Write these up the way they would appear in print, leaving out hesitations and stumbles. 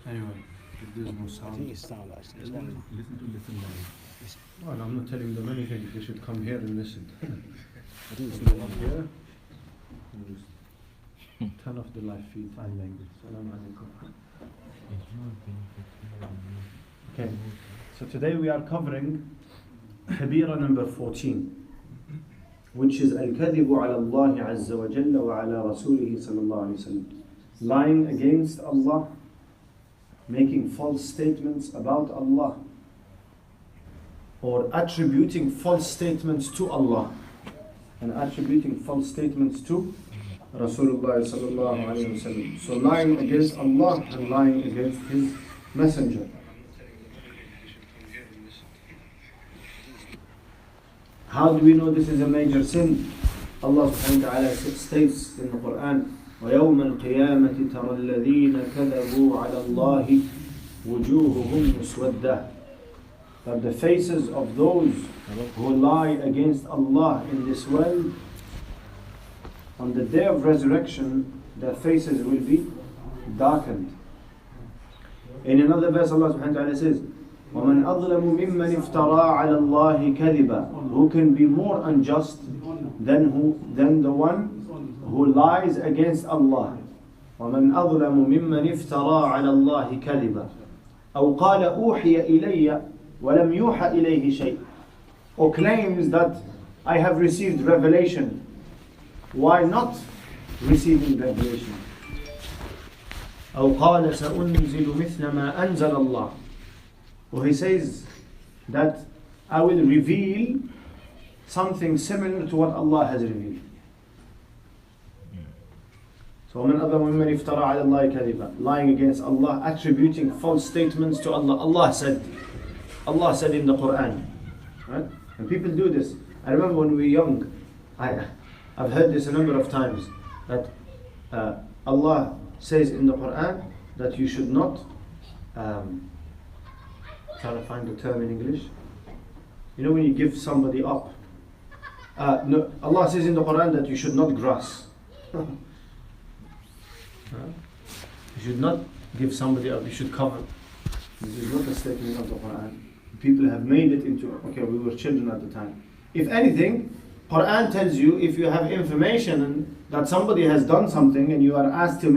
Anyway, if there's no I sound, think it's sound actually. It's one. listen live. Well, I'm not telling them anything. They should come here and listen. I think it's Come one. up here. and just Turn off the live feed. Salam alaikum. Okay, so today we are covering Kabira number 14, which is Al-Kadhibu ala Allah Azza wa Jalla wa ala Rasulihi sallallahu alayhi wa sallam. Lying against Allah, making false statements about Allah, or attributing false statements to Allah, and attributing false statements to Rasulullah sallallahu alayhi wa sallam. So lying against Allah and lying against His Messenger. How do we know this is a major sin? Allah subhanahu wa ta'ala states in the Quran, وَيَوْمَ الْقِيَامَةِ تَرَى الَّذِينَ كَذَبُوا عَلَى اللَّهِ وُجُوهُهُمْ مُسْوَدَّةٌ. That the faces of those who lie against Allah in this world, on the day of resurrection, their faces will be darkened. In another verse, Allah subhanahu wa ta'ala says, وَمَنْ أَظْلَمُ مِمَّنِ افْتَرَى عَلَى اللَّهِ كَذِبًا. Who can be more unjust than the one who lies against Allah? وَمَنْ أَظْلَمُ مِمَّنِ افْتَرَى عَلى اللَّهِ كَذِبًا أَوْ قَالَ أُوحِيَ إِلَيَّ وَلَمْ يُوحَ إِلَيْهِ شَيْءٍ. Or claims that I have received revelation. Why not receiving revelation? أَوْ قَالَ سَأُنْزِلُ مِثْلَ مَا أَنزَلَ اللَّهِ. Or he says that I will reveal something similar to what Allah has revealed. So وَمَنْ أَظْلَمُ مِمَّنِ افْتَرَى عَلَى اللَّهِ كَذِبًا. Lying against Allah, attributing false statements to Allah. Allah said in the Quran. Right? And people do this. I remember when we were young, I've heard this a number of times, that Allah says in the Quran that you should not, trying to find the term in English, you know when you give somebody up, no, Allah says in the Quran that you should not grasp. You should not give somebody up, you should cover. This is not a statement of the Quran. People have made it into, okay, we were children at the time. If anything, Quran tells you if you have information that somebody has done something and you are asked to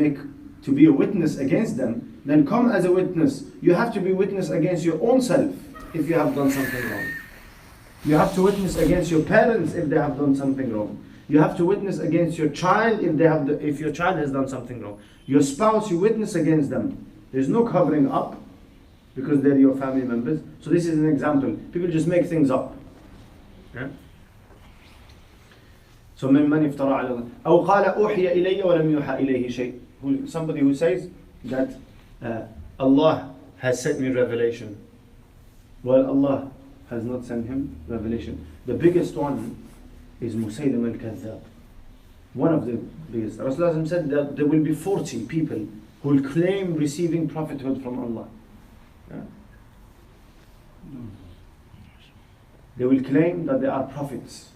be a witness against them, then come as a witness. You have to be witness against your own self if you have done something wrong. You have to witness against your parents if they have done something wrong. You have to witness against your child if your child has done something wrong. Your spouse, you witness against them. There's no covering up because they're your family members. So this is an example. People just make things up. Okay? So مَنْ افْتَرَى عَلَى اللَّهِ أَوْ قَالَ أُوحِيَ إِلَيَّ وَلَمْ يُوحَ إِلَيْهِ شَيْءٍ. Somebody who says that Allah has sent me revelation. Well, Allah has not sent him revelation. The biggest one is Musaylim al-Kadhdhab. One of the biggest. Rasulullah said that there will be 40 people who will claim receiving prophethood from Allah. Yeah? They will claim that they are prophets.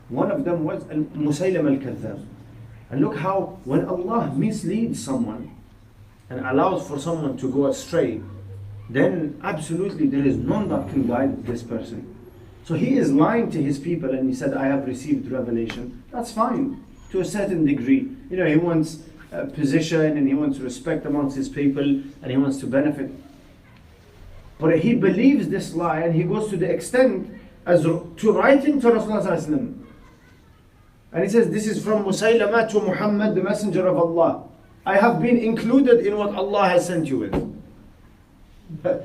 One of them was Musaylim al-Kadhdhab. And look how when Allah misleads someone and allows for someone to go astray, then absolutely there is none that can guide this person. So he is lying to his people and he said, I have received revelation. That's fine to a certain degree. You know, he wants a position and he wants respect amongst his people and he wants to benefit. But he believes this lie and he goes to the extent as to writing to Rasulullah. And he says, this is from Musaylama to Muhammad, the messenger of Allah. I have been included in what Allah has sent you with.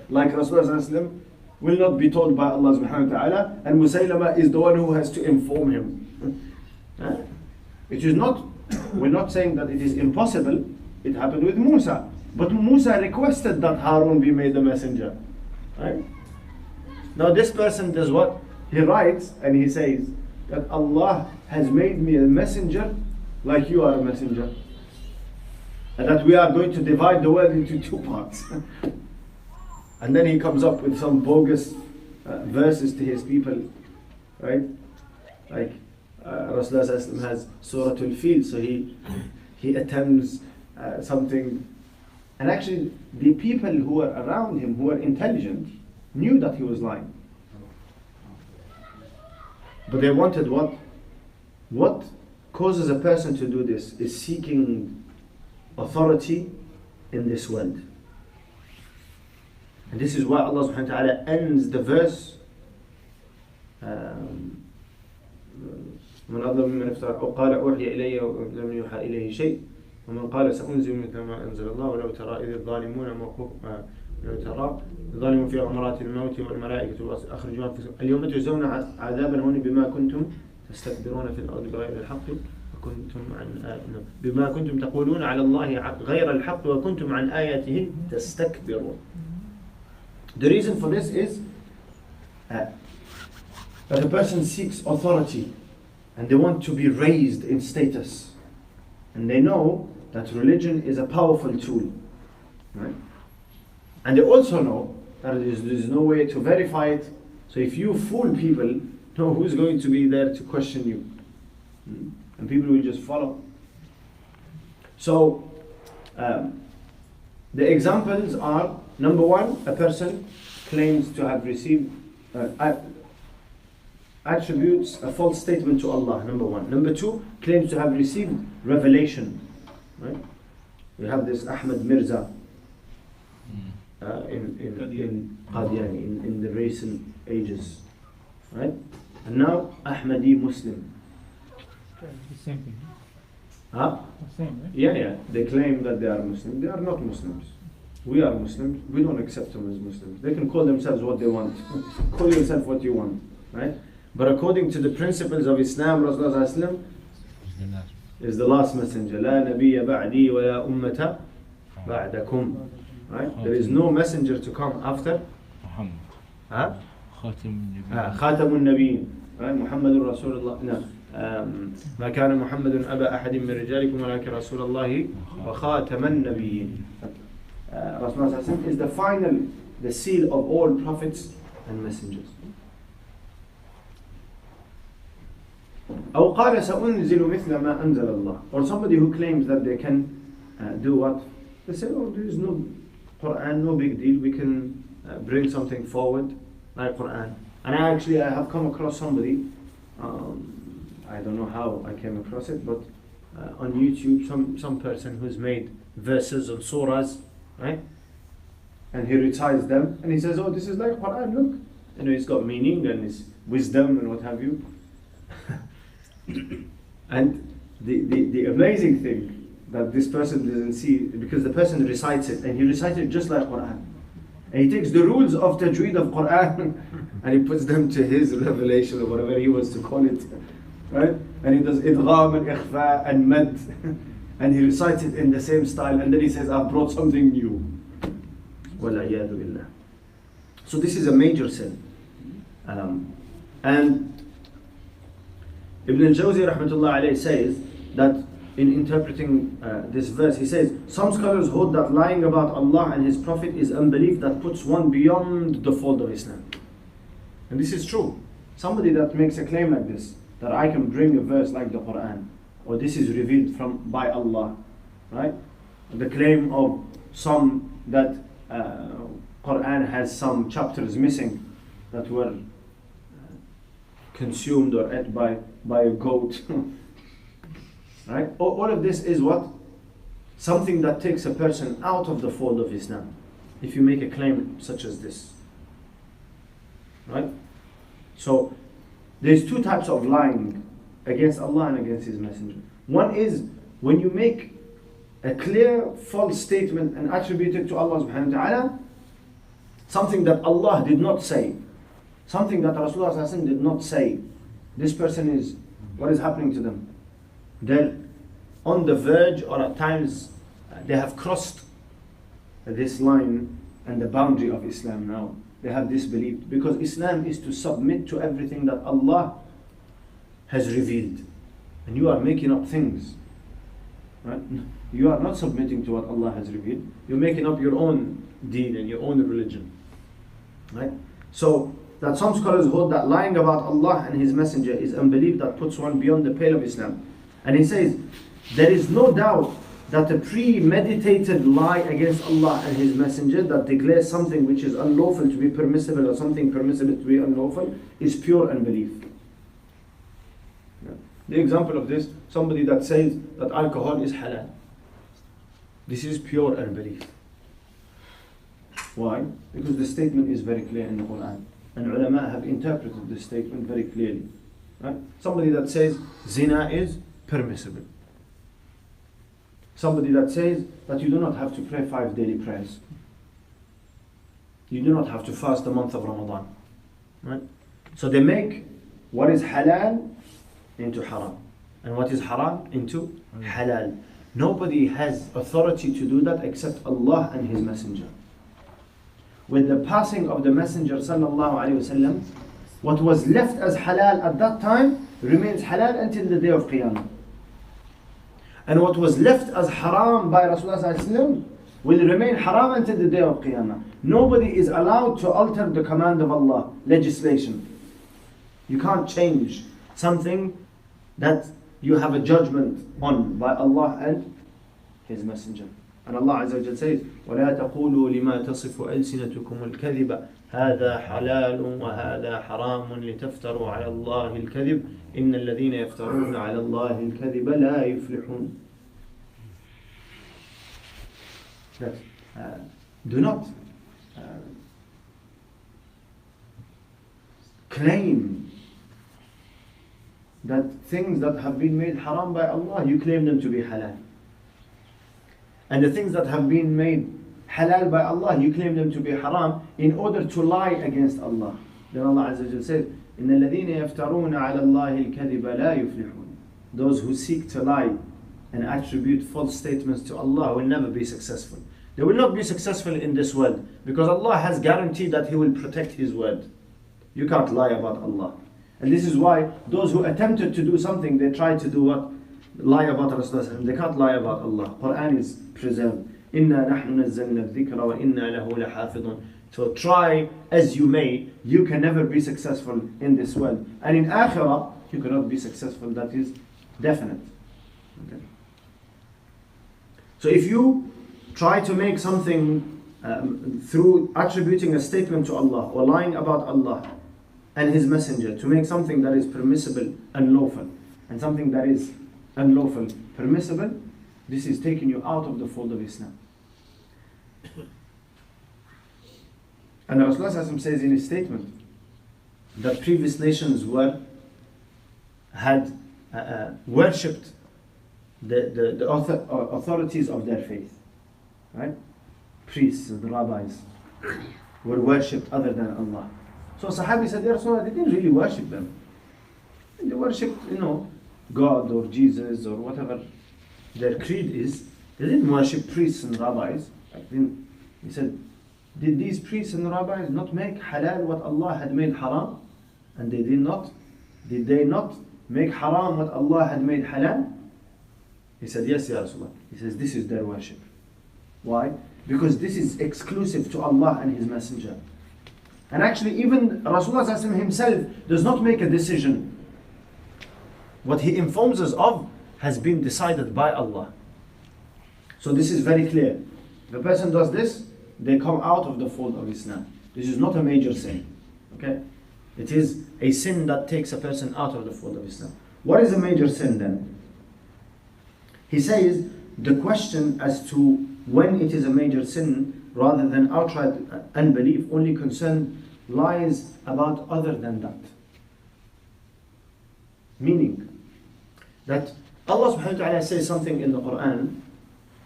Like Rasulullah will not be told by Allah subhanahu wa ta'ala, and Musaylama is the one who has to inform him. It is not, we're not saying that it is impossible. It happened with Musa. But Musa requested that Harun be made the messenger. Right? Now this person does what? He writes and he says that Allah has made me a messenger like you are a messenger. And that we are going to divide the world into two parts. And then he comes up with some bogus verses to his people. Right? Like Rasulullah has Surah Al-Fil, so he attempts something And actually, the people who were around him, who were intelligent, knew that he was lying. But they wanted what? What causes a person to do this is seeking authority in this world. And this is why Allah subhanahu wa ta'ala ends the verse من أظلم ممن افترى أو قال أوحي إلي ولم يوحى إليه شيء ومن قال سأنزل مثل ما أنزل الله ولو ترى إذ الظالمون لو ترى الظالمون في غمرات الموت والملائكة أخرجوا أنفسكم اليوم تجزون عذاب الهون بما كنتم تستكبرون في الأرض بغير الحق وكنتم عن بما كنتم تقولون على الله غير الحق وكنتم عن آياته تستكبرون. The reason for this is that a person seeks authority and they want to be raised in status, and they know that religion is a powerful tool, right? And they also know that there's no way to verify it. So if you fool people, know who's going to be there to question you, and people will just follow. So the examples are: number one, a person claims to have received attributes a false statement to Allah, number one. Number two, claims to have received revelation, right? We have this Ahmad Mirza in Qadiani in the recent ages, right? And now Ahmadi Muslim. The same thing. Huh? The same, right? Yeah. They claim that they are Muslim. They are not Muslims. We are Muslims. We don't accept them as Muslims. They can call themselves what they want. Call yourself what you want, right? But according to the principles of Islam, Rasulullah is the last messenger. لا نبي بعدي ولا أمة بعدكم. Right? There is no messenger to come after. Muhammad. Huh? خاتم النبيين. Right? محمد رسول الله. No. ما كان محمد أبا أحد من رجالكم ولكن رسول الله وخاتم النبيين. Rasulullah is the final, the seal of all prophets and messengers. أو قال سأنزل مثل ما أنزل الله. Or somebody who claims that they can do what? They say, oh, there is no Quran, no big deal. We can bring something forward like Quran. And I have come across somebody, I don't know how I came across it, but on YouTube, some person who's made verses on surahs, right? And he recites them, and he says, oh, this is like Quran, look. You know, it's got meaning and it's wisdom and what have you. And the amazing thing that this person doesn't see, because the person recites it, and he recites it just like Quran. And he takes the rules of tajweed of Quran and he puts them to his revelation or whatever he wants to call it, right? And he does idgham and ikhfa and mad, and he recites it in the same style, and then he says, I've brought something new. Wal'iyadu billah. So this is a major sin. And Ibn al-Jawzi rahmatullah alayhi says that in interpreting this verse, he says, some scholars hold that lying about Allah and His Prophet is unbelief that puts one beyond the fold of Islam. And this is true. Somebody that makes a claim like this, that I can bring a verse like the Quran, or this is revealed by Allah, right? The claim of some that Quran has some chapters missing that were consumed or ate by a goat. Right? All of this is what? Something that takes a person out of the fold of Islam, if you make a claim such as this. Right? So there's two types of lying against Allah and against His Messenger. One is when you make a clear false statement and attribute it to Allah subhanahu wa ta'ala, something that Allah did not say, something that Rasulullah did not say. This person is, what is happening to them? They're on the verge, or at times they have crossed this line and the boundary of Islam now. They have disbelieved, because Islam is to submit to everything that Allah has revealed. And you are making up things. Right? You are not submitting to what Allah has revealed. You're making up your own deen and your own religion. Right? So that some scholars hold that lying about Allah and His Messenger is unbelief that puts one beyond the pale of Islam. And he says, there is no doubt that a premeditated lie against Allah and His Messenger that declares something which is unlawful to be permissible or something permissible to be unlawful is pure unbelief. The example of this, somebody that says that alcohol is halal. This is pure unbelief. Why? Because the statement is very clear in the Quran. And ulama have interpreted this statement very clearly. Right? Somebody that says zina is permissible. Somebody that says that you do not have to pray 5 daily prayers. You do not have to fast the month of Ramadan. Right? So they make what is halal into haram. And what is haram into halal. Nobody has authority to do that except Allah and His Messenger. With the passing of the Messenger sallallahu alaihi wasallam, what was left as halal at that time remains halal until the day of Qiyamah. And what was left as haram by Rasulullah sallallahu alaihi wasallam will remain haram until the day of Qiyamah. Nobody is allowed to alter the command of Allah, legislation. You can't change something that you have a judgment on by Allah and His Messenger. And Allah Azza wa Jalla says, وَلَا تَقُولُوا لِمَا تَصِفُ أَلْسِنَتُكُمُ الْكَذِبَ هَذَا حَلَالٌ وَهَذَا حَرَامٌ لِتَفْتَرُوا عَلَى اللَّهِ الْكَذِبَ إِنَّ الَّذِينَ يَفْتَرُونَ عَلَى اللَّهِ الْكَذِبَ لَا يُفْلِحُونَ. Do not claim that things that have been made haram by Allah, you claim them to be halal. And the things that have been made halal by Allah, you claim them to be haram in order to lie against Allah. Then Allah Azza wa Jalla says, إِنَّ الَّذِينَ يَفْتَرُونَ عَلَى اللَّهِ الْكَذِبَ لَا يُفْلِحُونَ. Those who seek to lie and attribute false statements to Allah will never be successful. They will not be successful in this world because Allah has guaranteed that He will protect His word. You can't lie about Allah. And this is why those who attempted to do something, they tried to do what? Lie about Rasulullah. They can't lie about Allah. Quran is preserved. إِنَّا نَحْنُ نَزَّلْنَا الذِّكْرَ وَإِنَّا لَهُ لَحَافِظُونَ. So try as you may, you can never be successful in this world. And in Akhirah, you cannot be successful. That is definite. Okay. So if you try to make something through attributing a statement to Allah or lying about Allah and His Messenger, to make something that is permissible unlawful, and something that is unlawful permissible, this is taking you out of the fold of Islam. And Rasulullah says in his statement that previous nations had worshipped the authorities of their faith, right? Priests and rabbis were worshipped other than Allah. So Sahabi said, Ya Rasulullah, they didn't really worship them. They worshipped, God or Jesus or whatever their creed is. They didn't worship priests and rabbis. He said, did these priests and rabbis not make halal what Allah had made haram? And they did not. Did they not make haram what Allah had made halal? He said, yes, Ya Rasulullah. He says, this is their worship. Why? Because this is exclusive to Allah and His Messenger. And actually even Rasulullah himself does not make a decision. What he informs us of has been decided by Allah. So this is very clear. If a person does this, they come out of the fold of Islam. This is not a major sin. Okay? It is a sin that takes a person out of the fold of Islam. What is a major sin then? He says the question as to when it is a major sin rather than outright unbelief only concerned lies about other than that. Meaning that Allah subhanahu wa ta'ala says something in the Quran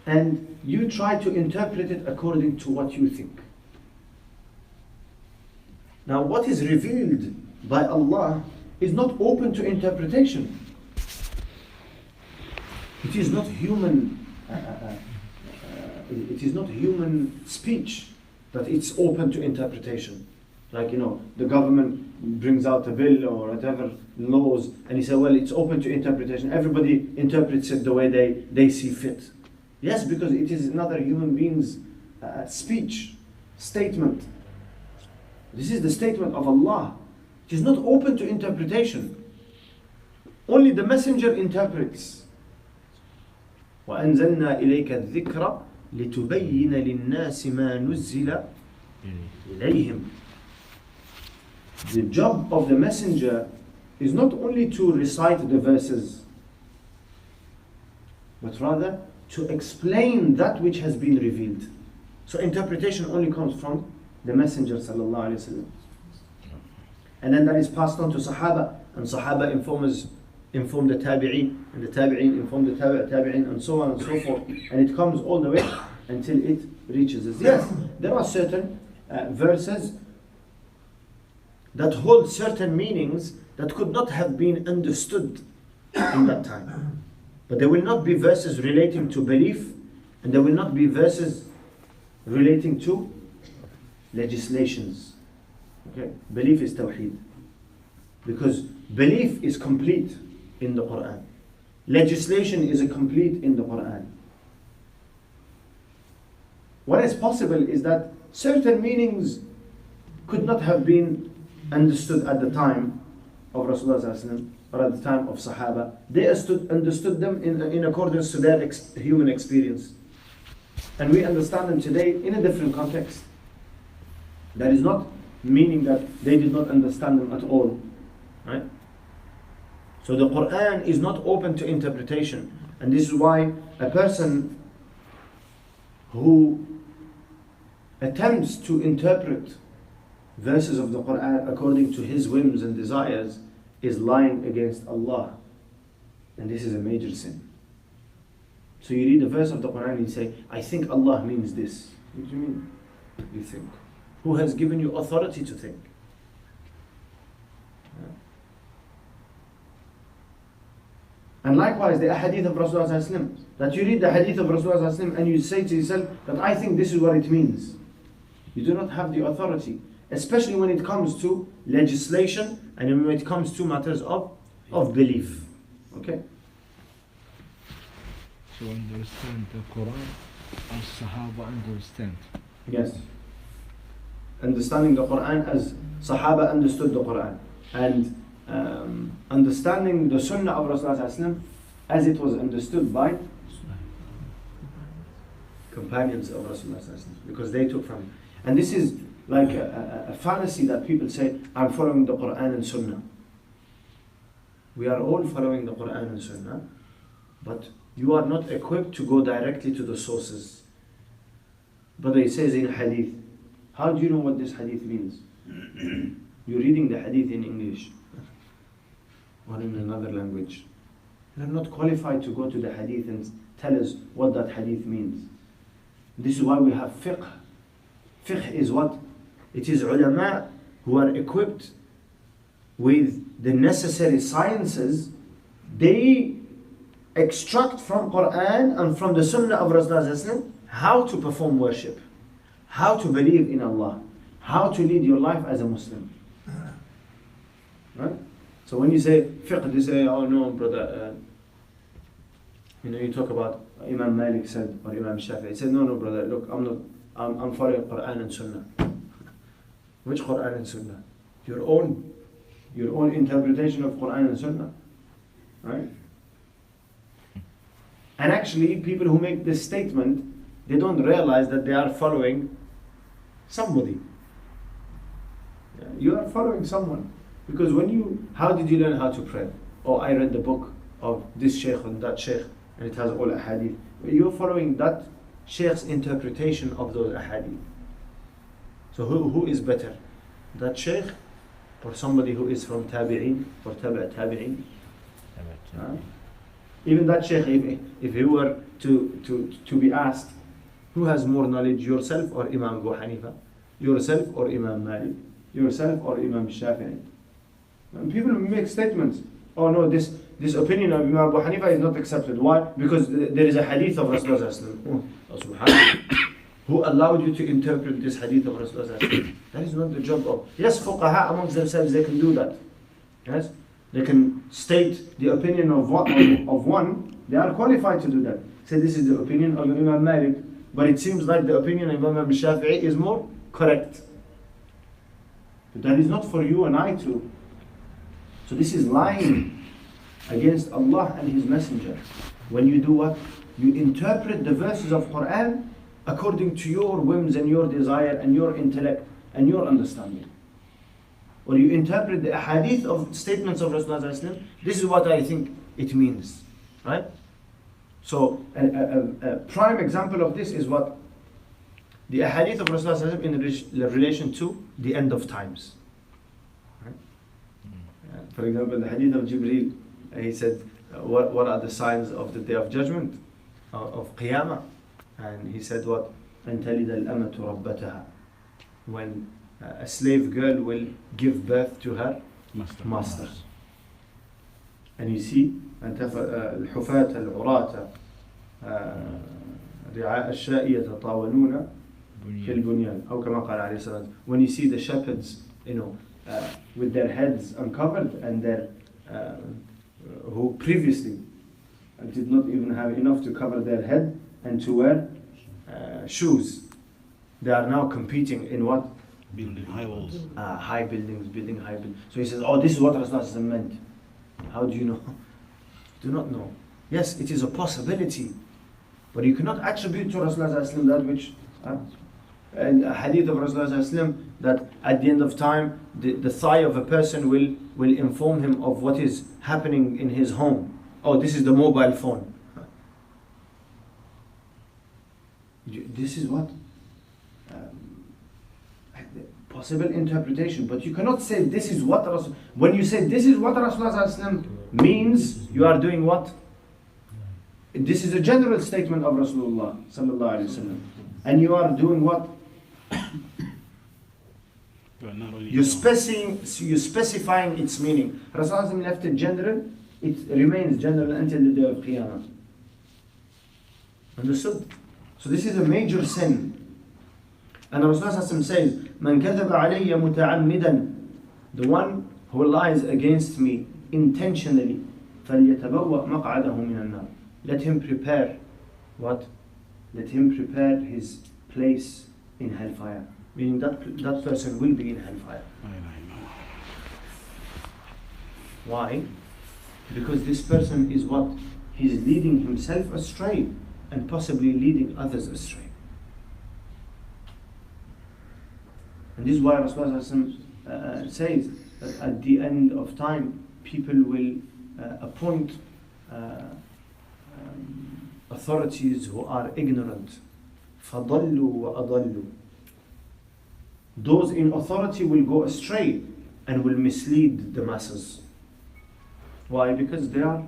and you try to interpret it according to what you think. Now what is revealed by Allah is not open to interpretation. It is not human it is not human speech that it's open to interpretation. Like, the government brings out a bill or whatever, laws, and he said, well, it's open to interpretation. Everybody interprets it the way they see fit. Yes, because it is another human being's speech, statement. This is the statement of Allah. It is not open to interpretation. Only the Messenger interprets. وأنزلنا إليك الذكر لتبين للناس ما نزل إليهم. The job of the messenger is not only to recite the verses, but rather to explain that which has been revealed. So interpretation only comes from the messenger sallallahu alaihi wasallam. And then that is passed on to Sahaba, and Sahaba inform the Tabi'een, and the Tabi'een inform the Tabi'een, and so on and so forth. And it comes all the way until it reaches us. Yes, there are certain verses that hold certain meanings that could not have been understood in that time. But there will not be verses relating to belief, and there will not be verses relating to legislations. Okay, belief is tawheed, because belief is complete in the Quran. Legislation is complete in the Quran. What is possible is that certain meanings could not have been understood at the time of Rasulullah sallallahu alaihi wasallam, or at the time of Sahaba. They understood them in accordance to their human experience. And we understand them today in a different context. That is not meaning that they did not understand them at all. Right? So the Quran is not open to interpretation. And this is why a person who attempts to interpret verses of the Quran according to his whims and desires is lying against Allah. And this is a major sin. So you read a verse of the Quran and you say, I think Allah means this. What do you mean? You think. Who has given you authority to think? And likewise the hadith of Rasulullah sallallahu alaihi wasallam, that you read the hadith of Rasulullah sallallahu alaihi wasallam and you say to yourself that I think this is what it means. You do not have the authority, especially when it comes to legislation and when it comes to matters of belief. Okay? So understand the Quran as Sahaba understand. Yes. Understanding the Quran as Sahaba understood the Quran. And understanding the Sunnah of Rasulullah as it was understood by companions of Rasulullah, because they took from it. And this is like a fallacy that people say, I'm following the Quran and Sunnah. We are all following the Quran and Sunnah, but you are not equipped to go directly to the sources. But it says in Hadith, how do you know what this Hadith means? You're reading the Hadith in English or in another language. You're not qualified to go to the Hadith and tell us what that Hadith means. This is why we have fiqh. Fiqh is what? It is ulama who are equipped with the necessary sciences. They extract from Quran and from the Sunnah of Rasulullah how to perform worship, how to believe in Allah, how to lead your life as a Muslim. Right? So when you say fiqh, they say, oh no, brother, you talk about Imam Malik said, or Imam Shafi'i. He said, no, brother, look, I'm following Quran and Sunnah. Which Quran and Sunnah? Your own interpretation of Quran and Sunnah. Right? And actually, people who make this statement, they don't realize that they are following somebody. You are following someone. Because how did you learn how to pray? Oh, I read the book of this sheikh and that sheikh, and it has all ahadith. You're following that sheikh's interpretation of those ahadith. So who is better? That sheikh or somebody who is from tabi'in or tabi'in? Even that sheikh, if he were to be asked, who has more knowledge, yourself or Imam Abu Hanifa? Yourself or Imam Malik? Yourself or Imam Shafi'i? And people make statements. Oh no, this opinion of Imam Abu Hanifa is not accepted. Why? Because there is a hadith of Rasulullah. Oh, subhanallah. Who allowed you to interpret this hadith of Rasulullah? That is not the job of... Yes, fuqaha amongst themselves, they can do that. Yes? They can state the opinion of one. They are qualified to do that. Say this is the opinion of Imam Malik, but it seems like the opinion of Imam Shafi'i is more correct. But that is not for you and I to... So this is lying against Allah and His Messenger. When you do what? you interpret the verses of Quran according to your whims and your desire and your intellect and your understanding. Or you interpret the ahadith of statements of Rasulullah, this is what I think it means. Right? So a prime example of this is what? The ahadith of Rasulullah in relation to the end of times. Right? For example, the hadith of Jibreel, he said, what are the signs of the day of judgment, of Qiyamah? And he said what? أَن تَلِدَ الْأَمَةُ رَبَّتَهَا. When a slave girl will give birth to her master. And you see, الحفاة العراة رعاء الشاء يتطاولون في البنيان أو كما قال عليه الصلاة. When you see the shepherds, with their heads uncovered and their who previously did not even have enough to cover their head and to wear shoes, they are now competing in what? Building high walls. High buildings, building high buildings. So he says, oh, this is what Rasulullah meant. How do you know? Do not know. Yes, it is a possibility, but you cannot attribute to Rasulullah that which, and a hadith of Rasulullah that at the end of time, the thigh of a person will inform him of what is happening in his home. Oh, this is the mobile phone. This is what? Possible interpretation, but you cannot say this is what Rasul. When you say this is what Rasulullah means, you are doing what? This is a general statement of Rasulullah sallallahu alaihi wasallam, and you are doing what? You're specifying its meaning. Rasulullah left it general; it remains general until the day of Qiyamah. Understood? So this is a major sin. And Rasulullah says, "Man kadhaba alayya muta'ammidan," the one who lies against me intentionally, فَلْيَتَبَوَّأْ مَقْعَدَهُ مِنَ النَّارِ. Let him prepare what? Let him prepare his place in hellfire. Meaning that person will be in hellfire. Why? Because this person is what? He's leading himself astray and possibly leading others astray. And this is why Rasulullah says that at the end of time, people will appoint authorities who are ignorant. فَضَلُّوا وَأَضَلُّوا. Those in authority will go astray and will mislead the masses. Why? Because they are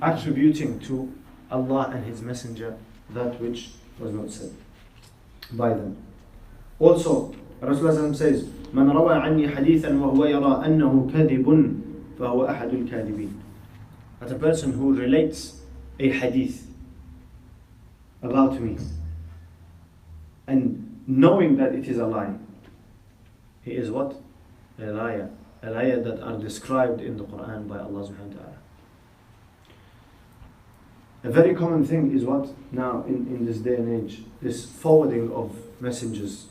attributing to Allah and His Messenger that which was not said by them. Also, Rasulullah says, "Man rawa anni hadithan wa huwa yara annahu kadhibun, fahuwa ahadul kadhibin." That a person who relates a hadith about me and knowing that it is a lie, he is what? A liar. A liar that are described in the Quran by Allah subhanahu wa ta'ala. A very common thing is what? Now in this day and age, this forwarding of messengers.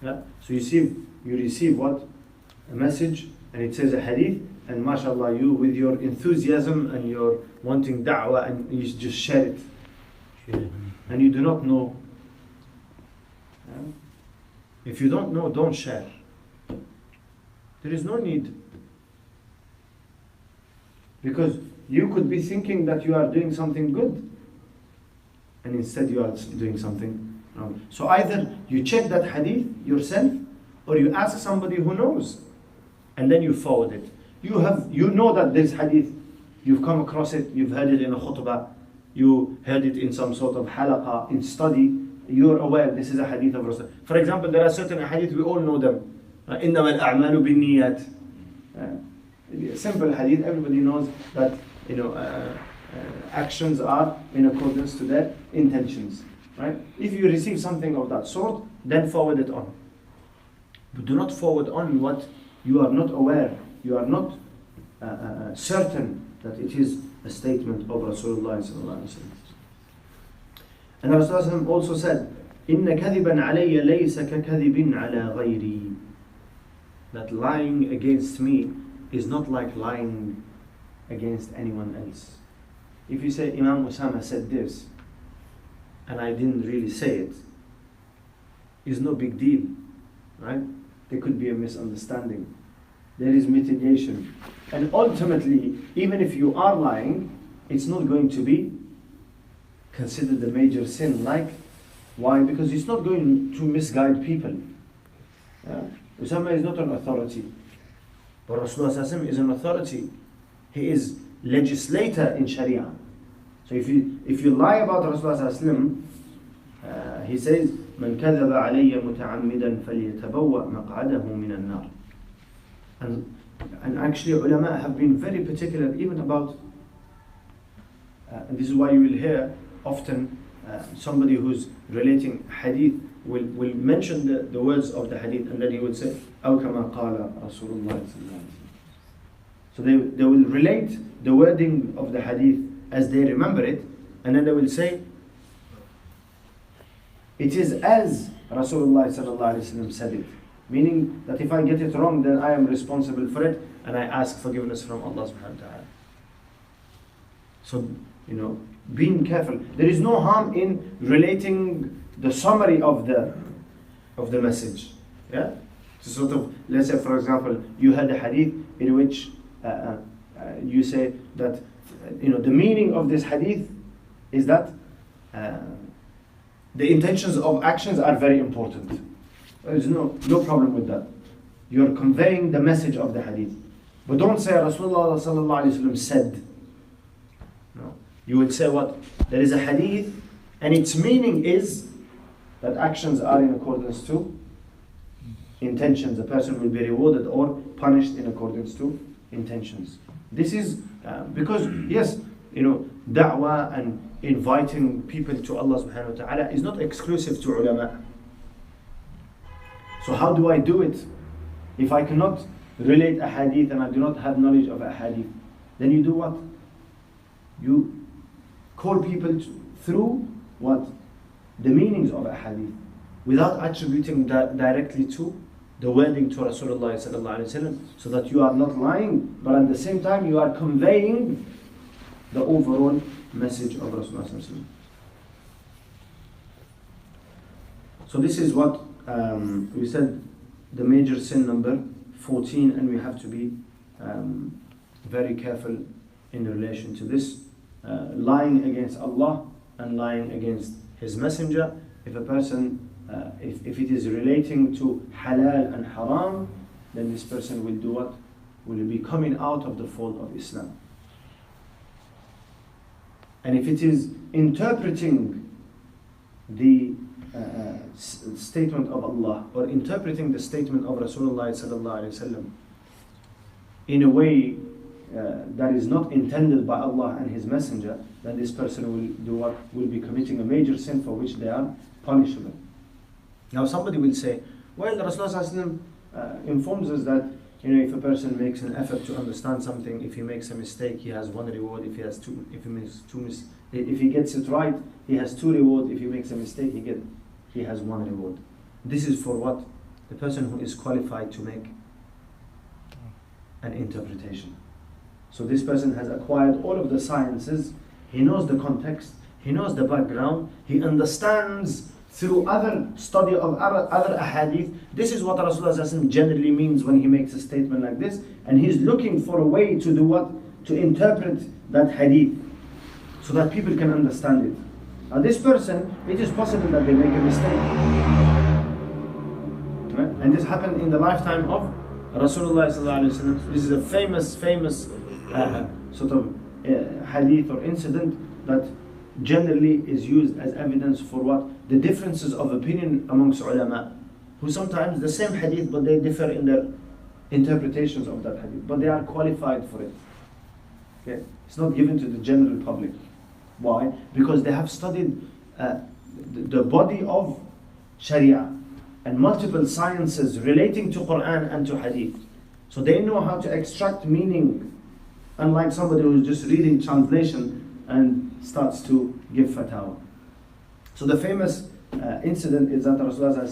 Yeah? So you receive what? A message, and it says a hadith, and mashallah, you with your enthusiasm and your wanting da'wah, and you just share it. And you do not know. Yeah? If you don't know, don't share. There is no need. Because you could be thinking that you are doing something good, and instead you are doing something wrong. So either you check that hadith yourself, or you ask somebody who knows, and then you forward it. You know that this hadith, you've come across it, you've heard it in a khutbah, you heard it in some sort of halaqah, in study, you're aware this is a hadith of Rasul. For example, there are certain hadith, we all know them. إِنَّمَا الْأَعْمَالُ بِالنِّيَّاتِ. Simple hadith, everybody knows that actions are in accordance to their intentions. Right? If you receive something of that sort, then forward it on. But do not forward on what you are not aware, you are not certain that it is a statement of Rasulullah sallallahu alaihi wasallam. And Rasulullah also said, إِنَّ كَذِبًا عَلَيَّ لَيْسَ كَكَذِبٍ عَلَى غَيْرِي. That lying against me is not like lying against anyone else. if you say Imam Oussama said this, and I didn't really say it, is no big deal, right? There could be a misunderstanding. There is mitigation. And ultimately, even if you are lying, it's not going to be considered a major sin. Like, why? Because it's not going to misguide people. Oussama is not an authority, but Rasulullah is an authority. He is legislator in Sharia. So if you lie about Rasulullah, he says, "Man kadhaba alayya muta'ammidan falyatabawwa maq'adahu min an-nar." And actually, ulama have been very particular even about, and this is why you will hear often somebody who's relating hadith will mention the words of the hadith, and then he would say, "Aw kama qala Rasulullah." So they will relate the wording of the hadith as they remember it, and then they will say, it is as Rasulullah said it. Meaning that if I get it wrong, then I am responsible for it, and I ask forgiveness from Allah subhanahu wa ta'ala. So, being careful. There is no harm in relating the summary of the message. Yeah? So sort of, let's say for example, you had a hadith in which you say that the meaning of this hadith is that the intentions of actions are very important. There is no problem with that. You are conveying the message of the hadith. But don't say Rasulullah sallallahu alaihi wasallam said. No. You will say what? There is a hadith and its meaning is that actions are in accordance to intentions. A person will be rewarded or punished in accordance to intentions. This is because, yes, da'wah and inviting people to Allah subhanahu wa ta'ala is not exclusive to ulama. So how do I do it? If I cannot relate a hadith and I do not have knowledge of a hadith, then you do what? You call people through what? The meanings of a hadith, without attributing that directly to the wording to Rasulullah sallallahu alaihi wasallam, so that you are not lying, but at the same time you are conveying the overall message of Rasulullah sallallahu alaihi wasallam. So this is what we said, the major sin number 14, and we have to be very careful in relation to this, lying against Allah and lying against His Messenger. If a person, if it is relating to halal and haram, then this person will do what? Will be coming out of the fold of Islam. And if it is interpreting the statement of Allah or interpreting the statement of Rasulullah sallallahu alaihi wasallam in a way that is not intended by Allah and His Messenger, then this person will do what? Will be committing a major sin for which they are punishable. Now somebody will say, well, Rasulullah sallallahu alaihi wasallam informs us that if a person makes an effort to understand something, if he makes a mistake, he has one reward. If he gets it right, he has two rewards. If he makes a mistake, he has one reward. This is for what? The person who is qualified to make an interpretation. So this person has acquired all of the sciences. He knows the context. He knows the background. He understands through other study of other ahadith. This is what Rasulullah generally means when he makes a statement like this, and he's looking for a way to do what? To interpret that hadith so that people can understand it. Now this person, it is possible that they make a mistake. Right? And this happened in the lifetime of Rasulullah sallallahu alaihi wasallam. This is a famous sort of hadith or incident that generally is used as evidence for what? The differences of opinion amongst ulama, who sometimes the same hadith but they differ in their interpretations of that hadith, but they are qualified for it. Okay? It's not given to the general public. Why? Because they have studied the body of Sharia and multiple sciences relating to Quran and to hadith. So they know how to extract meaning, unlike somebody who is just reading translation and starts to give fatwa. So the famous incident is that Rasulullah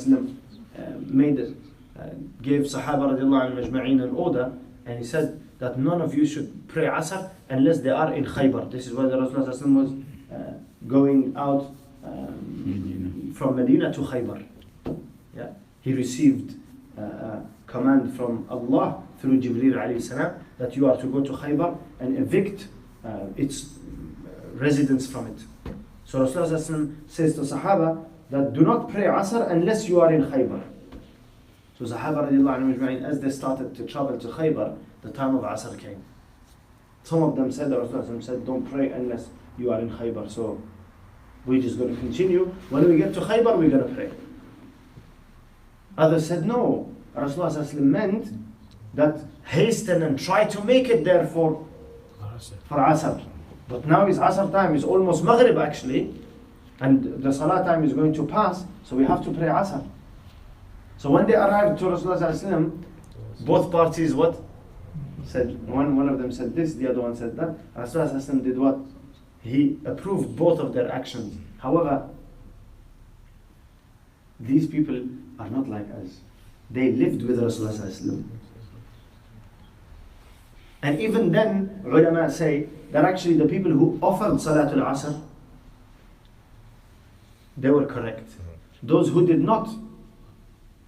gave Sahaba radiallahu anhu majma'in an order, and he said, that none of you should pray Asr unless they are in Khaybar. This is why the Rasulullah was going out from Medina to Khaybar. Yeah? He received a command from Allah through Jibreel alayhi salam that you are to go to Khaybar and evict its residents from it. So Rasulullah says to Sahaba that do not pray Asr unless you are in Khaybar. So Sahaba radiallahu anhum, as they started to travel to Khaybar, the time of Asr came. Some of them said, the Rasulullah said, don't pray unless you are in Khaybar. So we're just going to continue. When we get to Khaybar, we're going to pray. Others said, no. Rasulullah meant that hasten and try to make it there for Asr. But now is Asr time, it's almost Maghrib actually. And the Salah time is going to pass, so we have to pray Asr. So when they arrived to Rasulullah, both parties what? Said, one of them said this, the other one said that. Rasulullah did what? He approved both of their actions. However, these people are not like us. They lived with Rasulullah. And even then, ulama say that actually the people who offered Salatul Asr, they were correct. Those who did not,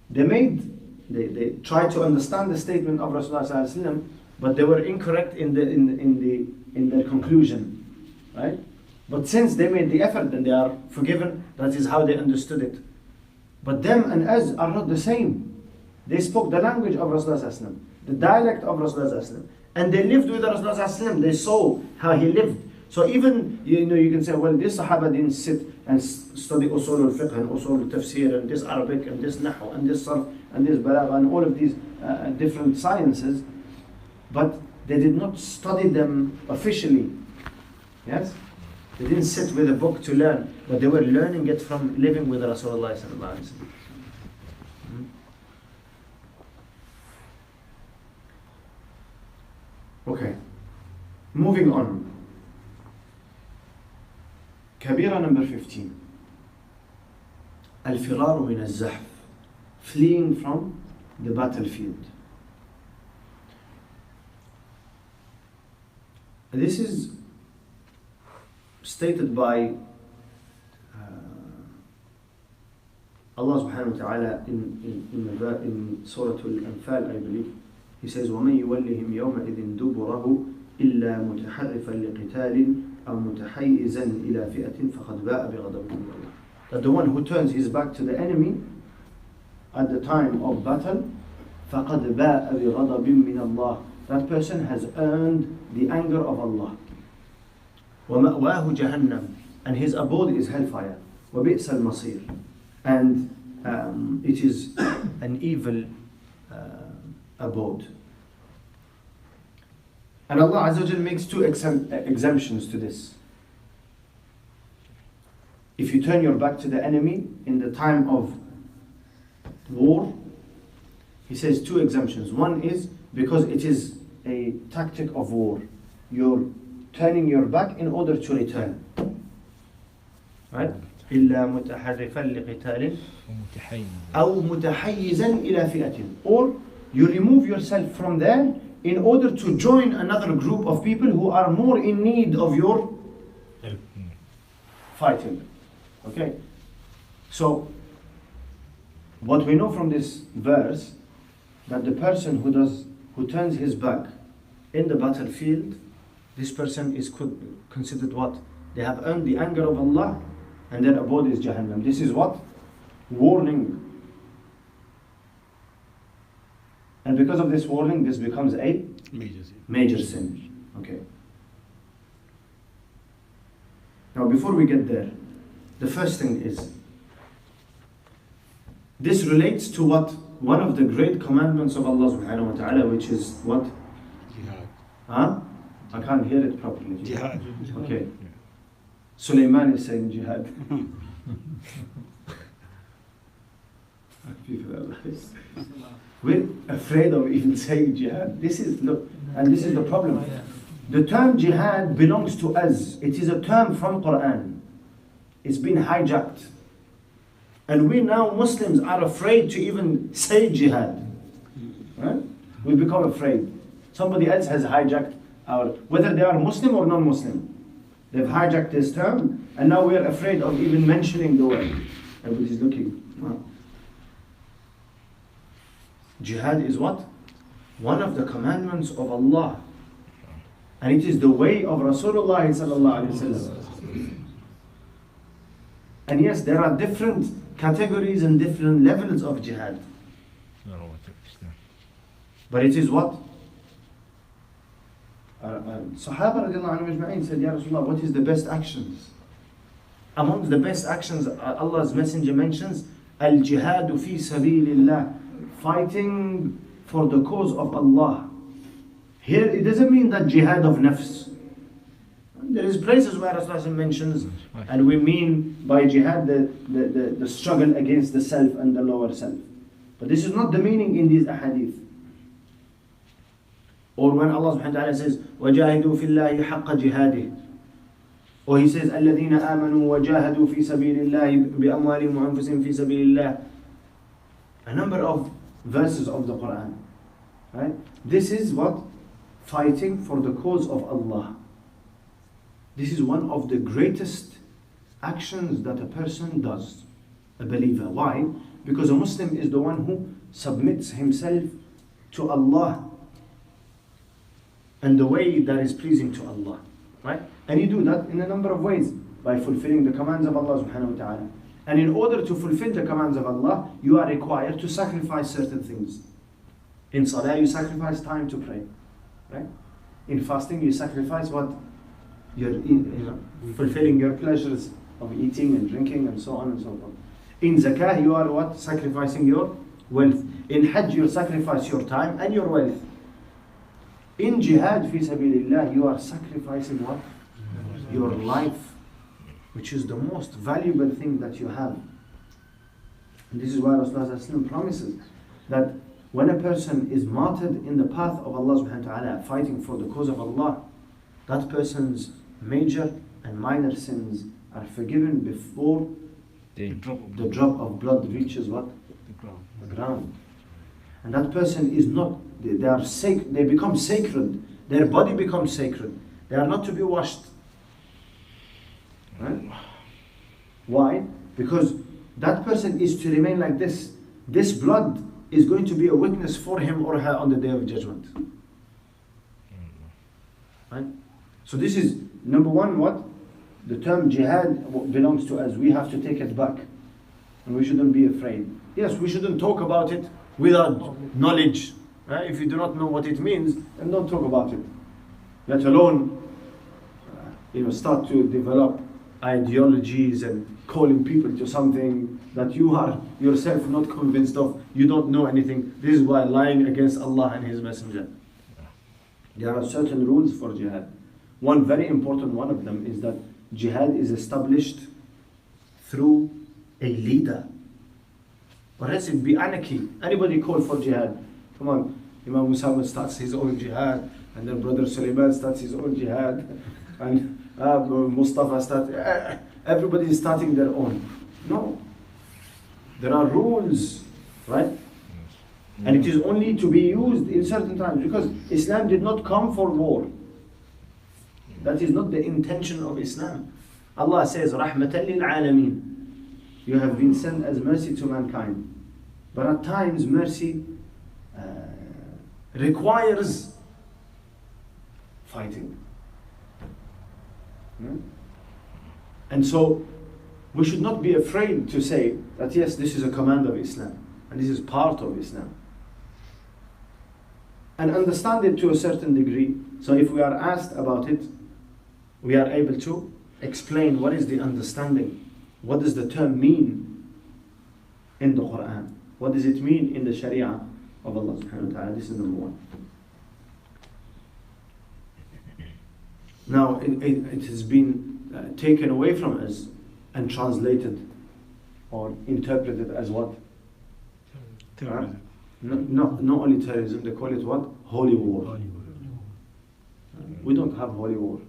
they tried to understand the statement of Rasulullah, but they were incorrect in their conclusion. Right? But since they made the effort, then they are forgiven. That is how they understood it. But them and us are not the same. They spoke the language of Rasulullah, the dialect of Rasulullah, and they lived with Rasulullah. They saw how he lived. So even, you can say, well, this Sahaba didn't sit and study usul al-fiqh and usul al-tafsir and this Arabic and this nahu and this sarf and this balagha and all of these different sciences, but they did not study them officially. Yes? They didn't sit with a book to learn, but they were learning it from living with Rasulullah sallallahu alaihi wasallam. Okay, moving on. Kabira number 15. Al-firaru min al-zahf. Fleeing from the battlefield. This is stated by Allah subhanahu wa ta'ala in Surah Al-Anfal, I believe. He says, وَمَنْ يُوَلِّهِمْ يَوْمَئِذٍ دُبُرَهُ إِلَّا مُتَحَرِّفًا لِقِتَالٍ أَوْ مُتَحَيِّزًا إِلَى فِئَةٍ فَقَدْ بَاءَ بِغَضَبٍ مِّنَ اللَّهِ. That the one who turns his back to the enemy at the time of battle, فَقَدْ بَاءَ بِغَضَبٍ مِّنَ اللَّهِ. That person has earned the anger of Allah. وَمَأْوَاهُ جَهَنَّمْ. And his abode is hellfire. وَبِئْسَ الْمَصِيرُ. And it is an evil abode. And Allah Azza wa Jal makes two exemptions to this. If you turn your back to the enemy in the time of war, He says two exemptions. One is because it is a tactic of war. You're turning your back in order to return. Right? إلا متحرفا لقتال أو متحيزا إلى فئة. Or you remove yourself from there in order to join another group of people who are more in need of your fighting. Okay? So, what we know from this verse, that the person who turns his back in the battlefield, this person is considered what? They have earned the anger of Allah and their abode is Jahannam. This is what? Warning. And because of this warning, this becomes a major sin. Okay. Now before we get there, the first thing is, this relates to what? One of the great commandments of Allah subhanahu wa ta'ala, which is what? Jihad. Huh? I can't hear it properly. Jihad. Okay. Sulaiman is saying jihad. People are like, we're afraid of even saying jihad. This is the problem. The term jihad belongs to us. It is a term from Quran. It's been hijacked. And we now Muslims are afraid to even say jihad. Right? We become afraid. Somebody else has hijacked our, whether they are Muslim or non-Muslim. They've hijacked this term, and now we are afraid of even mentioning the word. Everybody's looking. Wow. Jihad is what? One of the commandments of Allah. And it is the way of Rasulullah sallallahu alaihi wasallam. And yes, there are different categories and different levels of jihad. But it is what? Sahaba radiallahu anhu ajma'in said, Ya Rasulullah, what is the best actions? Amongst the best actions, Allah's Messenger mentions, Al-jihadu fi sabilillah, fighting for the cause of Allah. Here, it doesn't mean that jihad of nafs. There is places where Rasulullah mentions, and we mean by jihad the struggle against the self and the lower self. But this is not the meaning in these ahadith. Or when Allah subhanahu wa ta'ala says, وَجَاهِدُوا فِي اللَّهِ حَقَّ جِهَادِهِ. Or He says, الَّذِينَ آمَنُوا وَجَاهَدُوا فِي سَبِيلِ اللَّهِ بِأَمْوَالِهِمْ وَأَنفُسِهِمْ فِي سَبِيلِ اللَّهِ. A number of verses of the Quran. Right? This is what? Fighting for the cause of Allah. This is one of the greatest actions that a person does, a believer. Why? Because a Muslim is the one who submits himself to Allah and the way that is pleasing to Allah. Right? And you do that in a number of ways, by fulfilling the commands of Allah subhanahu wa ta'ala. And in order to fulfill the commands of Allah, you are required to sacrifice certain things. In salah, you sacrifice time to pray. Right? In fasting, you sacrifice what? Fulfilling your pleasures of eating and drinking and so on and so forth. In zakah, you are what? Sacrificing your wealth. In hajj, you sacrifice your time and your wealth. In jihad fi sabilillah, you are sacrificing what? Your life, which is the most valuable thing that you have. And this is why Rasulullah promises that when a person is martyred in the path of Allah subhanahu wa ta'ala, fighting for the cause of Allah, that person's major and minor sins are forgiven before the drop of blood reaches what? The ground. And that person is not, they become sacred. Their body becomes sacred. They are not to be washed. Right? Why? Because that person is to remain like this. This blood is going to be a witness for him or her on the day of judgment. Right? So this is number one, what? The term jihad belongs to us. We have to take it back. And we shouldn't be afraid. Yes, we shouldn't talk about it without knowledge. Right? If you do not know what it means, then don't talk about it. Let alone start to develop ideologies and calling people to something that you are yourself not convinced of. You don't know anything. This is why lying against Allah and His Messenger. There are certain rules for jihad. One very important one of them is that jihad is established through a leader. Or else it'd be anarchy. Anybody call for jihad. Come on, Imam Oussama starts his own jihad, and then Brother Sulaiman starts his own jihad, and Mustafa starts. Everybody is starting their own. No. There are rules, right? And it is only to be used in certain times, because Islam did not come for war. That is not the intention of Islam. Allah says, Rahmatan lil alameen. You have been sent as mercy to mankind. But at times, mercy requires fighting. And so, we should not be afraid to say that yes, this is a command of Islam, and this is part of Islam. And understand it to a certain degree. So if we are asked about it, we are able to explain what is the understanding. What does the term mean in the Quran? What does it mean in the Sharia of Allah subhanahu wa ta'ala? This is number one. Now, it has been taken away from us and translated or interpreted as what? Terrorism. Not only terrorism, they call it what? Holy war. We don't have holy war.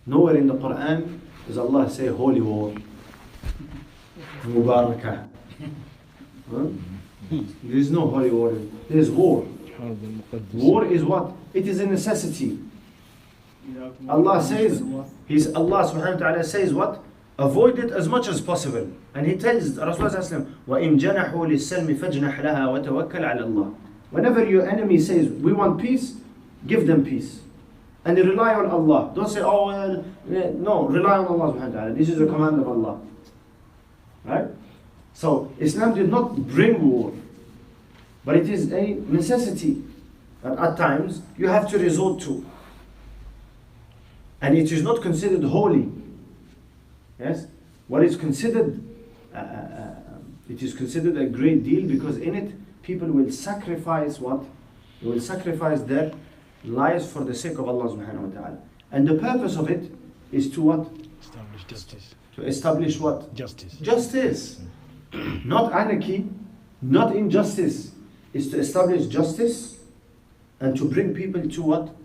Nowhere in the Quran does Allah say holy war. Mubarakah. There is no holy war. There is war. حرب المقدسة. War is what? It is a necessity. Allah says, Allah subhanahu wa ta'ala says what? Avoid it as much as possible. And He tells Rasulullah وَإِن جَنَحُوا لِلسَّلْمِ فَاجْنَحْ لَهَا وَتَوَكَّلْ عَلَى اللَّهِ. Whenever your enemy says, we want peace, give them peace. And rely on Allah. Don't say, oh, well, no, rely on Allah subhanahu wa ta'ala. This is a command of Allah. Right? So, Islam did not bring war. But it is a necessity that at times you have to resort to. And it is not considered holy. Yes? What is considered, it is considered a great deal because in it, people will sacrifice what? They will sacrifice their lives for the sake of Allah subhanahu wa ta'ala. And the purpose of it is to what? Establish justice. To establish what? Justice. Justice. Not anarchy, not injustice. It's to establish justice and to bring people to what?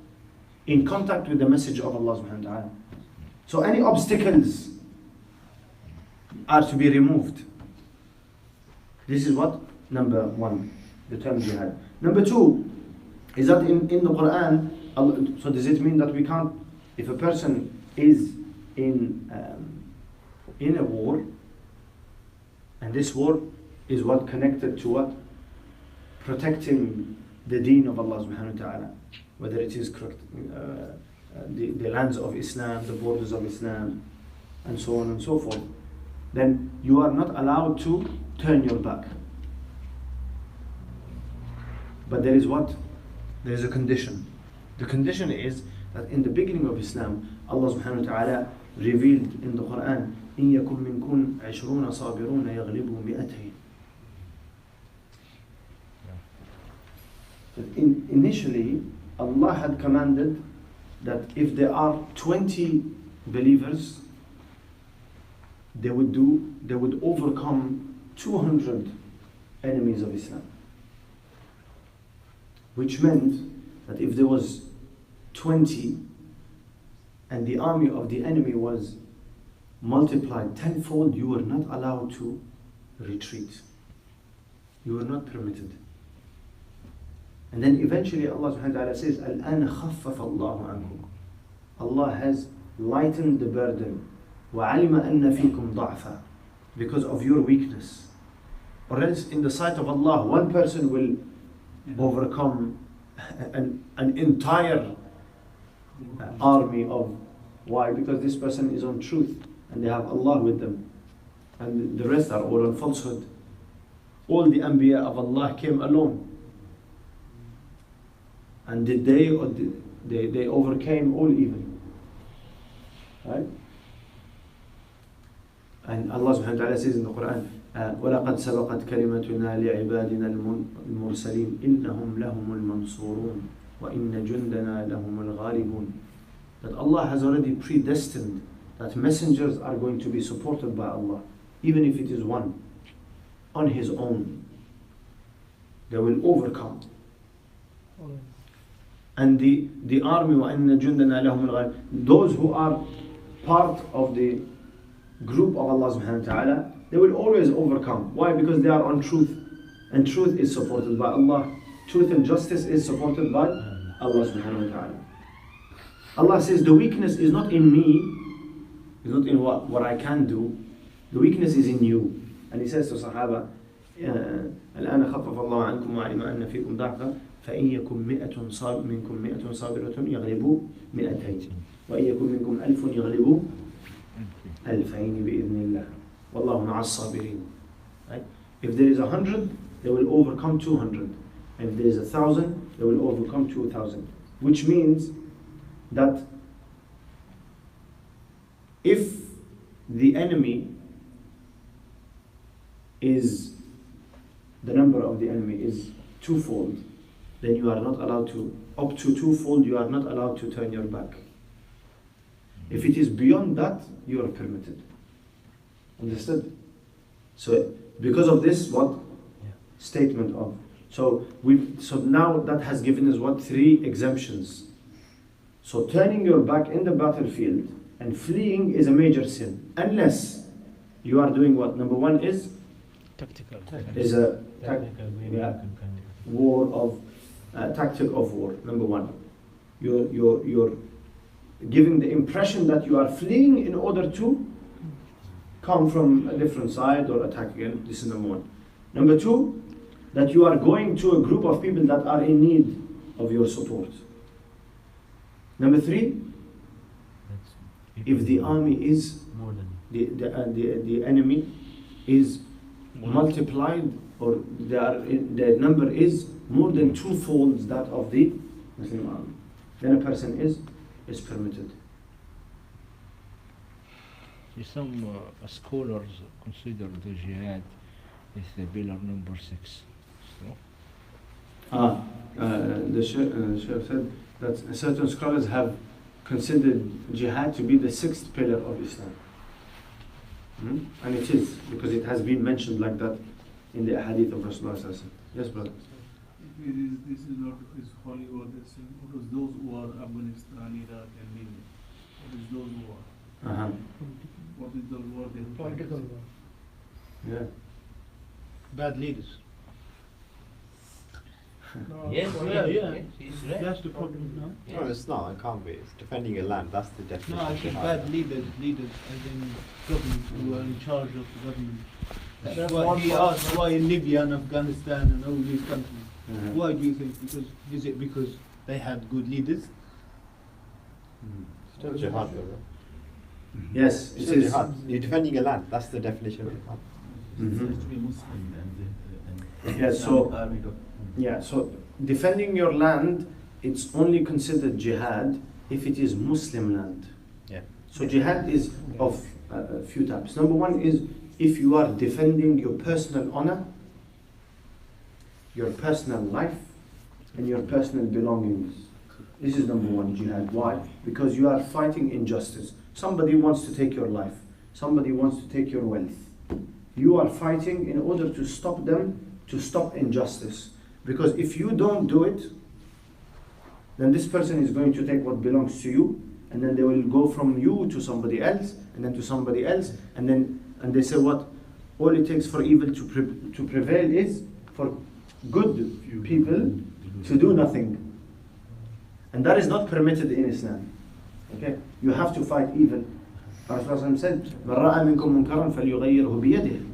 In contact with the message of Allah subhanahu wa ta'ala. So any obstacles are to be removed. This is what? Number one, the term jihad. Number two, is that in the Quran, so does it mean that we can't, if a person is in a war, and this war is what connected to what? Protecting the deen of Allah subhanahu wa ta'ala, whether it is the lands of Islam, the borders of Islam, and so on and so forth, then you are not allowed to turn your back. But there is what? There is a condition. The condition is that in the beginning of Islam, Allah subhanahu wa ta'ala revealed in the Quran, إِن يَكُن مِّنكُمْ 20 صَابِرُونَ يَغْلِبُوا 200. But initially, Allah had commanded that if there are 20 believers, they would overcome 200 enemies of Islam. Which meant that if there was 20 and the army of the enemy was multiplied tenfold, you were not allowed to retreat. You were not permitted. And then eventually Allah subhanahu wa ta'ala says, الْآنَ خَفَّفَ اللَّهُ عَنْكُمْ. Allah has lightened the burden. وَعَلِمَ أَنَّ فِيكُمْ ضَعْفًا. Because of your weakness. Or else in the sight of Allah, one person will overcome an entire army of, why? Because this person is on truth and they have Allah with them, and the rest are all on falsehood. All the Anbiya of Allah came alone, and they overcame all evil, right? And Allah subhanahu wa ta'ala says in the Quran, وَلَقَدْ سَبَقَتْ كَلِمَتُنَا لِعِبَادِنَا الْمُرْسَلِينَ إِنَّهُمْ لَهُمُ الْمَنْصُورُونَ وَإِنَّ جُنْدَنَا لَهُمُ الْغَالِبُونَ. That Allah has already predestined that messengers are going to be supported by Allah, even if it is one, on his own. They will overcome. And the army, وَإِنَّ جُنْدَنَا لَهُمُ الْغَالِبُونَ, those who are part of the group of Allah subhanahu wa ta'ala, they will always overcome. Why? Because they are on truth. And truth is supported by Allah. Truth and justice is supported by Allah subhanahu wa ta'ala. Allah says the weakness is not in me, is not in what I can do. The weakness is in you. And He says to Sahaba, الآن خفف الله عنكم وعلم أن فيكم ضعفا فإن يكن منكم 100 صابرة يغلبوا 200 وإن يكن منكم 1000 يغلبوا 2000 بإذن الله والله مع الصابرين. Right? If there is 100, they will overcome 200. And if there is 1,000, they will overcome 2,000. Which means that if the enemy is, the number of the enemy is twofold, then you are not allowed to, up to twofold, you are not allowed to turn your back. If it is beyond that, you are permitted. Understood? So because of this, what? Statement of. So now that has given us what? 3 exemptions. So turning your back in the battlefield and fleeing is a major sin, unless you are doing what? Number 1 is Tactical. is a war of tactic of war. Number one, you're giving the impression that you are fleeing in order to come from a different side or attack again. This is number one. Number two, that you are going to a group of people that are in need of your support. Number three, if the army is More than the enemy is multiplied, or their number is more than twofold that of the Muslim army, then a person is permitted. Some scholars consider the jihad is the pillar number 6. So, The Sheikh said that certain scholars have considered jihad to be the sixth pillar of Islam. And it is, because it has been mentioned like that in the hadith of Rasulullah sallallahu alaihi wasallam. Yes, brother. This is not is holy war. What is those who are Afghanistan, Iraq, and Libya? What is those who are? What is the war they fight? Political war. Yeah. Bad leaders. Yes, yeah. He's right. That's the problem now. Yeah. No, it's not. It can't be. It's defending your land. That's the definition. No, I of said jihad. bad leaders as in government who are in charge of the government. That's That's one why he part. asked why in Libya and Afghanistan and all these countries. Mhm. Why do you think? Is it because they had good leaders? Still jihad, though. Yes, it Still is. jihad. You're defending your land. That's the definition of jihad. Yeah, so defending your land, it's only considered jihad if it is Muslim land. Yeah. So jihad is of a few types. Number one is if you are defending your personal honor, your personal life, and your personal belongings. This is number one, jihad. Why? Because you are fighting injustice. Somebody wants to take your life. Somebody wants to take your wealth. You are fighting in order to stop them, to stop injustice. Because if you don't do it, then this person is going to take what belongs to you, and then they will go from you to somebody else, and then to somebody else, and they say what? All it takes for evil to prevail is for good people to do nothing. And that is not permitted in Islam. Okay? You have to fight evil. Rasulullah said, مَنْ رَأَى مِنْكُمْ مُنْكَرًا فَلْيُغَيِّرْهُ بِيَدِهِ.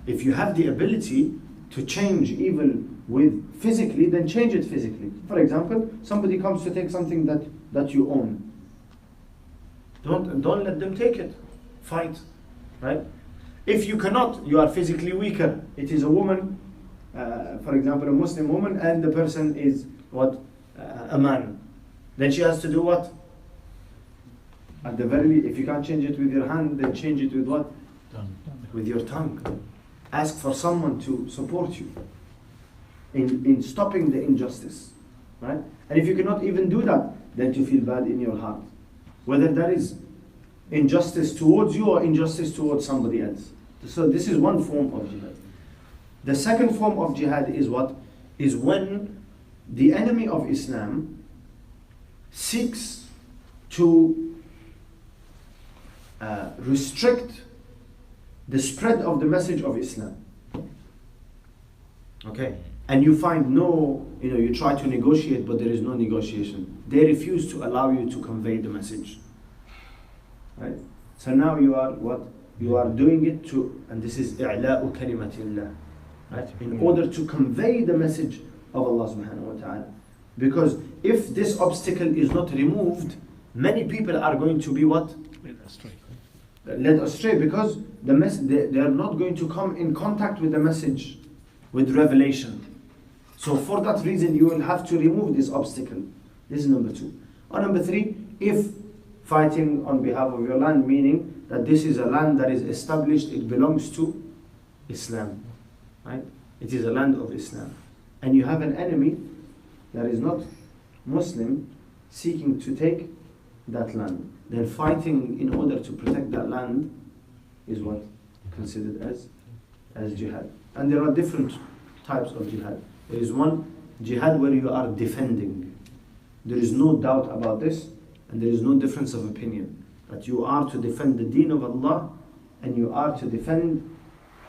If you have the ability to change evil with physically, then change it physically. For example, somebody comes to take something that you own. Don't let them take it. Fight. Right? If you cannot, you are physically weaker. It is a woman, for example, a Muslim woman, and the person is what? A man. Then she has to do what? At the very least, if you can't change it with your hand, then change it with what? With your tongue. Ask for someone to support you in stopping the injustice. Right? And if you cannot even do that, then to feel bad in your heart. Whether that is injustice towards you or injustice towards somebody else. So this is one form of jihad. The second form of jihad is what? Is when the enemy of Islam seeks to restrict the spread of the message of Islam. Okay? And you find you try to negotiate, but there is no negotiation. They refuse to allow you to convey the message. Right? So now you are what? You are doing it and this is i'la'u kalimatillah. Right? In order to convey the message of Allah subhanahu wa ta'ala. Because if this obstacle is not removed, many people are going to be what? Led astray, because they are not going to come in contact with the message, with revelation. So for that reason, you will have to remove this obstacle. This is number two. Or number three, if fighting on behalf of your land, meaning that this is a land that is established, it belongs to Islam. Right? It is a land of Islam. And you have an enemy that is not Muslim seeking to take that land. Then fighting in order to protect that land is what? Considered as jihad. And there are different types of jihad. There is one jihad where you are defending. There is no doubt about this, and there is no difference of opinion. That you are to defend the deen of Allah, and you are to defend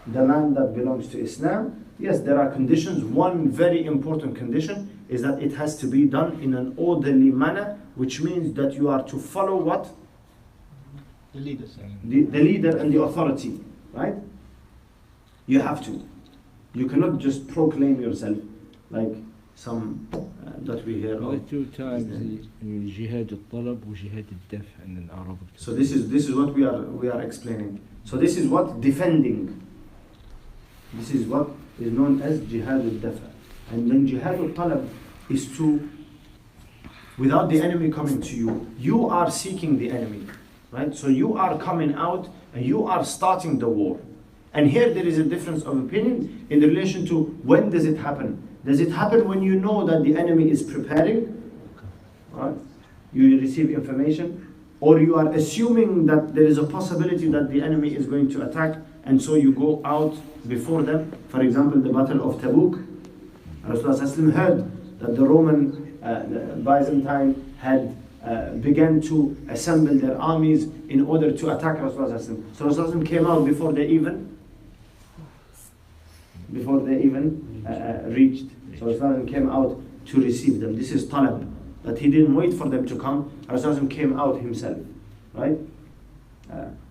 the land that belongs to Islam. Yes, there are conditions. One very important condition is that it has to be done in an orderly manner, which means that you are to follow what? The leaders. The leader and the authority, right? You have to. You cannot just proclaim yourself like some that we hear Well, of. two times the jihad al-talab and jihad al-daf in an Arabic. So this is what we are explaining. So this is what defending. This is what is known as jihad al-dafa. And then jihad al-talab is to, without the enemy coming to you, you are seeking the enemy, right? So you are coming out and you are starting the war. And here there is a difference of opinion in relation to when does it happen. Does it happen when you know that the enemy is preparing? Right? You receive information, or you are assuming that there is a possibility that the enemy is going to attack, and so you go out before them. For example, the Battle of Tabuk. Rasulullah heard that the Roman Byzantine had began to assemble their armies in order to attack Rasulullah. So Rasulullah came out before they even reached. So Rasulullah came out to receive them. This is talab, that he didn't wait for them to come. Rasulullah came out himself, right?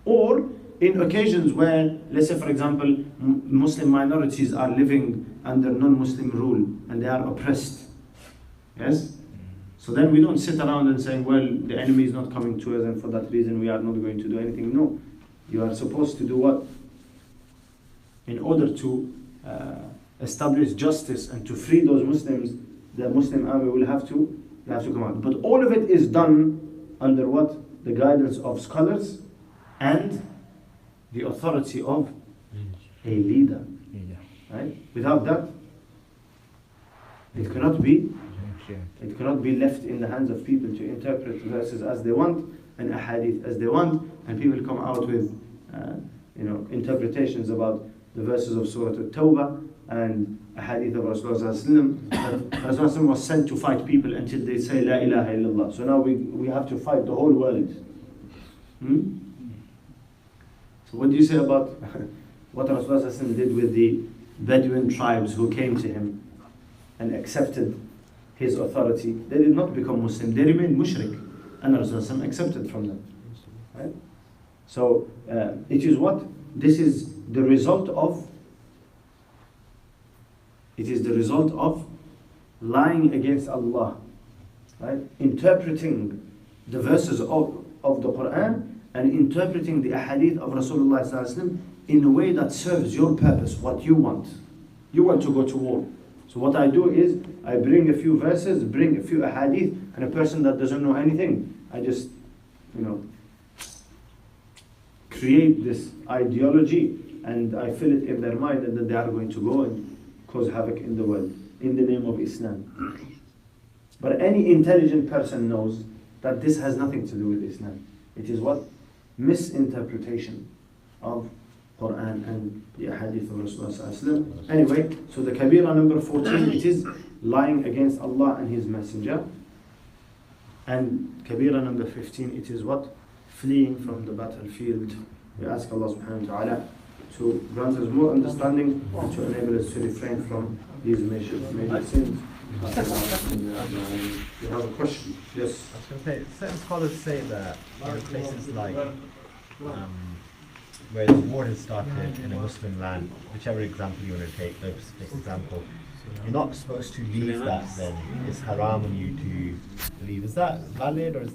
Or in occasions where, let's say for example, Muslim minorities are living under non-Muslim rule and they are oppressed. Yes? So then we don't sit around and say, well, the enemy is not coming to us and for that reason we are not going to do anything. No. You are supposed to do what? In order to establish justice and to free those Muslims, the Muslim army will have to come out. But all of it is done under what? The guidance of scholars and the authority of a leader. Right? Without that, it cannot be left in the hands of people to interpret verses as they want and ahadith as they want, and people come out with interpretations about the verses of Surah At-Tawbah and a hadith of Rasulullah. Rasulullah was sent to fight people until they say La ilaha illallah. So now we have to fight the whole world. So what do you say about what Rasulullah did with the Bedouin tribes who came to him and accepted his authority? They did not become Muslim, they remained mushrik, and Rasulullah accepted from them. Right? So it is what? This is the result of lying against Allah, right? Interpreting the verses of the Quran and interpreting the ahadith of Rasulullah in a way that serves your purpose, what you want. You want to go to war. So what I do is, I bring a few verses, bring a few ahadith, and a person that doesn't know anything, I just, create this ideology and I fill it in their mind, and then they are going to go and cause havoc in the world in the name of Islam. But any intelligent person knows that this has nothing to do with Islam. It is what? Misinterpretation of Quran and the hadith of Rasulullah. Anyway, so the Kabira number 14, it is lying against Allah and His Messenger. And Kabira number 15, it is what? Fleeing from the battlefield. We ask Allah subhanahu wa ta'ala to grant us more understanding and to enable us to refrain from these major sins. You have a question? Yes. I was going to say, certain scholars say that places like where the war has started in a Muslim land, whichever example you want to take, the specific example, you're not supposed to leave that then. It's haram on you to leave. Is that valid, or is